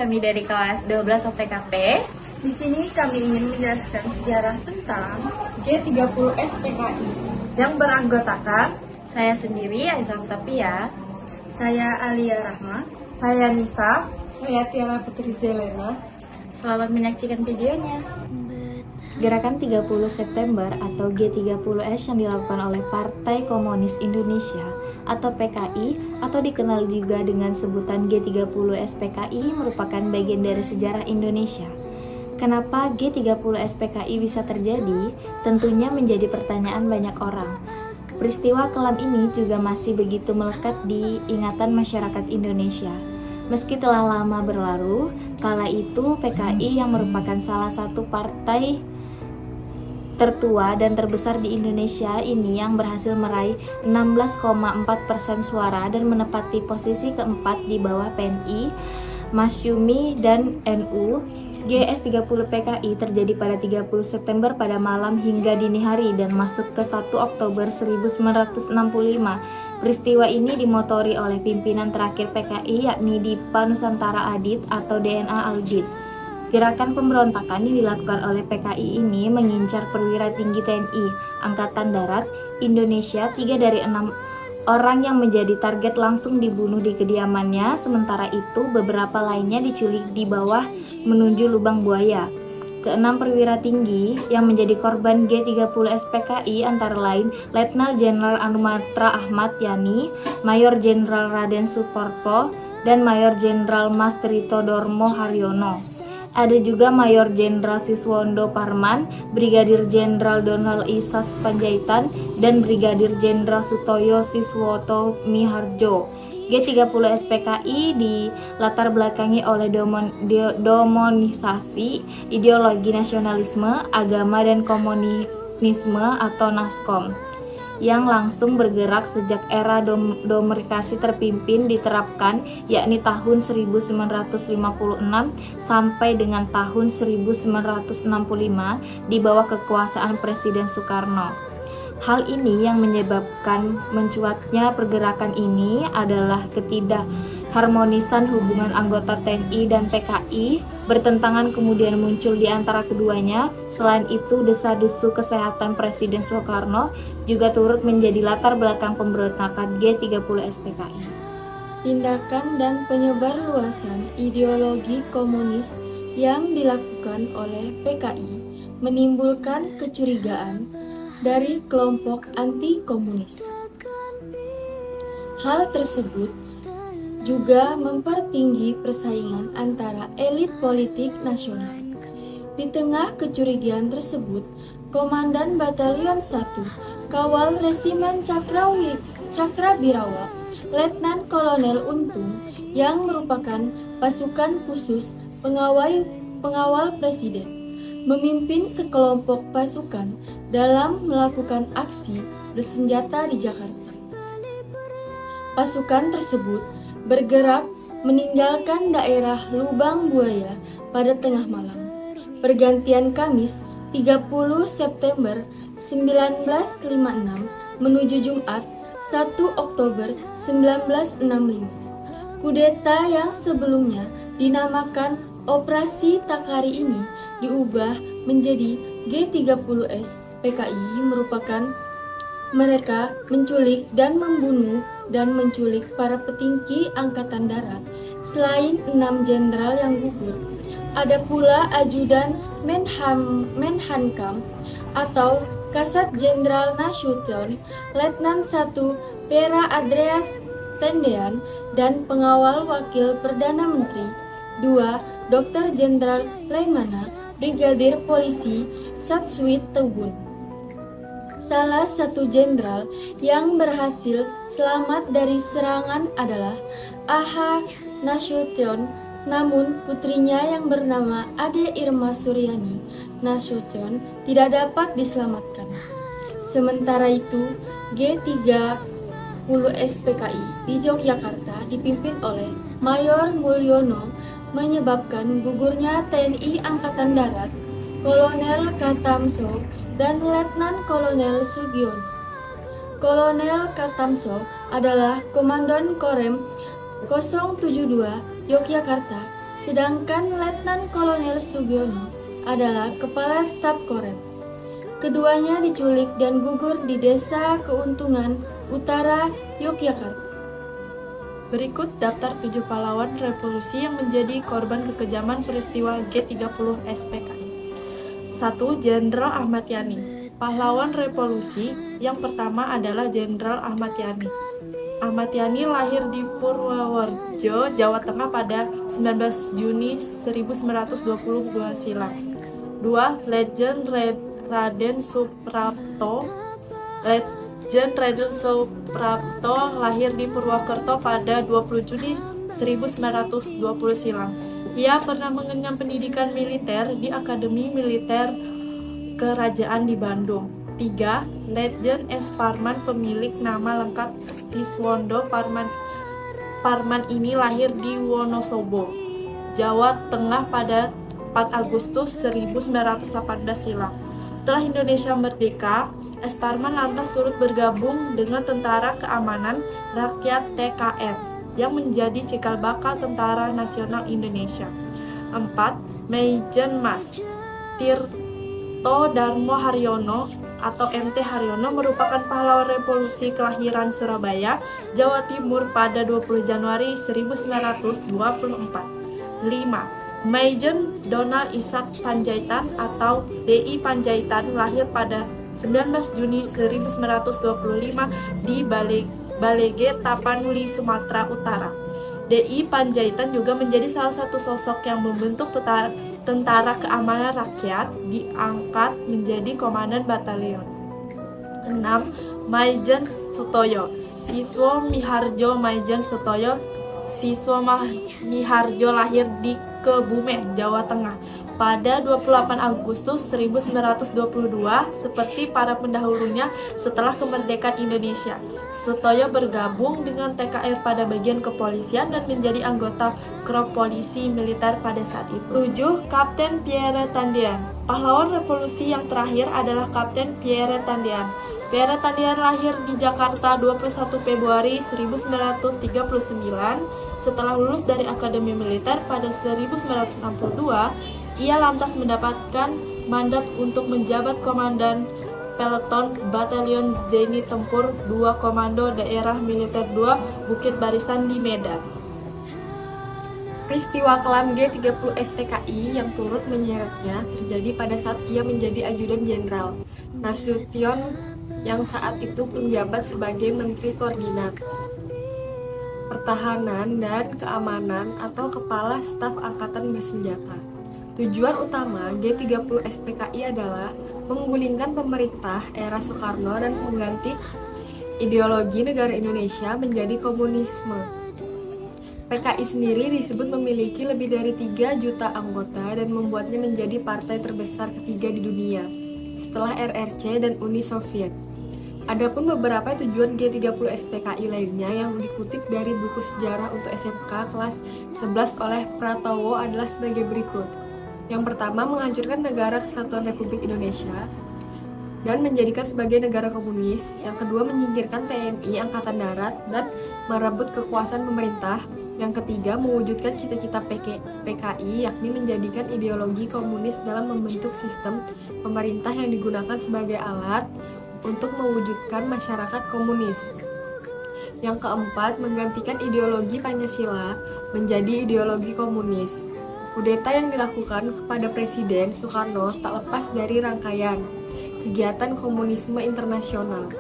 kami dari kelas 12 OTKP. Di sini kami ingin menjelaskan sejarah tentang G30S PKI yang beranggotakan Saya sendiri, Aisyah Octavia. saya Alia Rahma, saya Nisa, saya Tiara Putri Zelena. Selamat menyaksikan videonya. Gerakan 30 September atau G30S yang dilakukan oleh Partai Komunis Indonesia atau PKI atau dikenal juga dengan sebutan G30S PKI merupakan bagian dari sejarah Indonesia. Kenapa G30S PKI bisa terjadi? Tentunya menjadi pertanyaan banyak orang. Peristiwa kelam ini juga masih begitu melekat di ingatan masyarakat Indonesia. Meski telah lama berlalu, kala itu PKI yang merupakan salah satu partai tertua dan terbesar di Indonesia ini yang berhasil meraih 16,4% suara dan menempati posisi keempat di bawah PNI, Masyumi, dan NU. GS30 PKI terjadi pada 30 September pada malam hingga dini hari dan masuk ke 1 Oktober 1965. Peristiwa ini dimotori oleh pimpinan terakhir PKI yakni Dipa Nusantara Adit atau DNA Aldit. Gerakan pemberontakan yang dilakukan oleh PKI ini mengincar perwira tinggi TNI Angkatan Darat Indonesia. 3 dari 6 orang yang menjadi target langsung dibunuh di kediamannya, sementara itu beberapa lainnya diculik di bawah menuju lubang buaya. Keenam perwira tinggi yang menjadi korban G30S PKI antara lain Letnan Jenderal Anumatra Ahmad Yani, Mayor Jenderal Raden Suporpo, dan Mayor Jenderal Mas Trito Dormo Haryono. Ada juga Mayor Jenderal Siswondo Parman, Brigadir Jenderal Donald Isas Panjaitan, dan Brigadir Jenderal Sutoyo Siswoto Miharjo. G30S PKI dilatar belakangi oleh demonisasi ideologi nasionalisme, agama, dan komunisme atau NASKOM yang langsung bergerak sejak era demokrasi terpimpin diterapkan, yakni tahun 1956 sampai dengan tahun 1965 di bawah kekuasaan Presiden Soekarno. Hal ini yang menyebabkan mencuatnya pergerakan ini adalah ketidakharmonisan hubungan anggota TNI dan PKI, bertentangan kemudian muncul di antara keduanya. Selain itu, desa-desu kesehatan Presiden Soekarno juga turut menjadi latar belakang pemberontakan G30S PKI. Tindakan dan penyebarluasan ideologi komunis yang dilakukan oleh PKI menimbulkan kecurigaan dari kelompok anti-komunis. Hal tersebut juga mempertinggi persaingan antara elit politik nasional. Di tengah kecurigaan tersebut, Komandan Batalion 1 Kawal Resimen Cakrabirawa, Letnan Kolonel Untung, yang merupakan pasukan khusus pengawal presiden, memimpin sekelompok pasukan dalam melakukan aksi bersenjata di Jakarta. Pasukan tersebut bergerak meninggalkan daerah Lubang Buaya pada tengah malam, pergantian Kamis 30 September 1956 menuju Jumat 1 Oktober 1965. Kudeta yang sebelumnya dinamakan Operasi Takari ini diubah menjadi G30S PKI merupakan mereka menculik dan membunuh dan menculik para petinggi Angkatan Darat. Selain 6 jenderal yang gugur, ada pula ajudan Menhankam atau Kasat Jenderal Nasution, Letnan 1 Pera Andreas Tendean, dan pengawal wakil Perdana Menteri 2 Dr. Jenderal Laimana, Brigadir Polisi Satswit Tebun. Salah satu jenderal yang berhasil selamat dari serangan adalah A.H. Nasution, namun putrinya yang bernama Ade Irma Suryani Nasution tidak dapat diselamatkan. Sementara itu, G30S PKI di Yogyakarta dipimpin oleh Mayor Mulyono menyebabkan gugurnya TNI Angkatan Darat, Kolonel Katamso, dan Letnan Kolonel Sugiono. Kolonel Katamso adalah Komandan Korem 072 Yogyakarta, Sedangkan Letnan Kolonel Sugiono adalah Kepala Staf Korem. Keduanya diculik dan gugur di Desa Keuntungan, Utara, Yogyakarta. Berikut daftar 7 pahlawan revolusi yang menjadi korban kekejaman peristiwa G30 SPKI. 1. Jenderal Ahmad Yani. Pahlawan revolusi yang pertama adalah Jenderal Ahmad Yani. Ahmad Yani lahir di Purworejo, Jawa Tengah pada 19 Juni 1922 silam. 2. Legend Raden Suprapto. Legend Raden Suprapto lahir di Purwokerto pada 20 Juni 1920 silam. Ia pernah mengenyam pendidikan militer di Akademi Militer Kerajaan di Bandung. 3. Legend S. Parman, pemilik nama lengkap Siswondo Parman. Parman ini lahir di Wonosobo, Jawa Tengah pada 4 Agustus 1918 silam. Setelah Indonesia merdeka, S. Parman lantas turut bergabung dengan Tentara Keamanan Rakyat TKR yang menjadi cikal bakal Tentara Nasional Indonesia. 4. Maijen Mas Tirto Darmo Haryono atau MT Haryono merupakan pahlawan revolusi kelahiran Surabaya, Jawa Timur pada 20 Januari 1924. 5. Maijen Donald Ishak Panjaitan atau DI Panjaitan lahir pada 19 Juni 1925 di Balege, Tapanuli, Sumatera Utara. DI Panjaitan juga menjadi salah satu sosok yang membentuk Tentara Keamanan Rakyat, diangkat menjadi Komandan Batalion. 6. Maijen Sutoyo. Siswo Miharjo Maijen Sutoyo. Siswo Miharjo lahir di Kebumen, Jawa Tengah pada 28 Agustus 1922. Seperti para pendahulunya setelah kemerdekaan Indonesia, Sutoyo bergabung dengan TKR pada bagian kepolisian dan menjadi anggota Krop Polisi Militer pada saat itu. 7. Kapten Pierre Tandian. Pahlawan revolusi yang terakhir adalah Kapten Pierre Tandian. Pierre Tandian lahir di Jakarta 21 Februari 1939. Setelah lulus dari Akademi Militer pada 1962, ia lantas mendapatkan mandat untuk menjabat Komandan Peleton Batalion Zenit Tempur 2 Komando Daerah Militer 2 Bukit Barisan di Medan. Peristiwa kelam G30 SPKI yang turut menyeretnya terjadi pada saat ia menjadi Ajudan Jenderal Nasution yang saat itu menjabat sebagai Menteri Koordinat Pertahanan dan Keamanan atau Kepala Staf Angkatan Bersenjata. Tujuan utama G30 SPKI adalah menggulingkan pemerintah era Soekarno dan mengganti ideologi negara Indonesia menjadi komunisme. PKI sendiri disebut memiliki lebih dari 3 juta anggota dan membuatnya menjadi partai terbesar ketiga di dunia setelah RRC dan Uni Soviet. Adapun beberapa tujuan G30 SPKI lainnya yang dikutip dari buku sejarah untuk SMK kelas 11 oleh Pratowo adalah sebagai berikut. Yang pertama, menghancurkan negara Kesatuan Republik Indonesia dan menjadikan sebagai negara komunis. Yang kedua, menyingkirkan TNI Angkatan Darat dan merebut kekuasaan pemerintah. Yang ketiga, mewujudkan cita-cita PKI, yakni menjadikan ideologi komunis dalam membentuk sistem pemerintah yang digunakan sebagai alat untuk mewujudkan masyarakat komunis. Yang keempat, menggantikan ideologi Pancasila menjadi ideologi komunis. Kudeta yang dilakukan kepada Presiden Soekarno tak lepas dari rangkaian kegiatan komunisme internasional.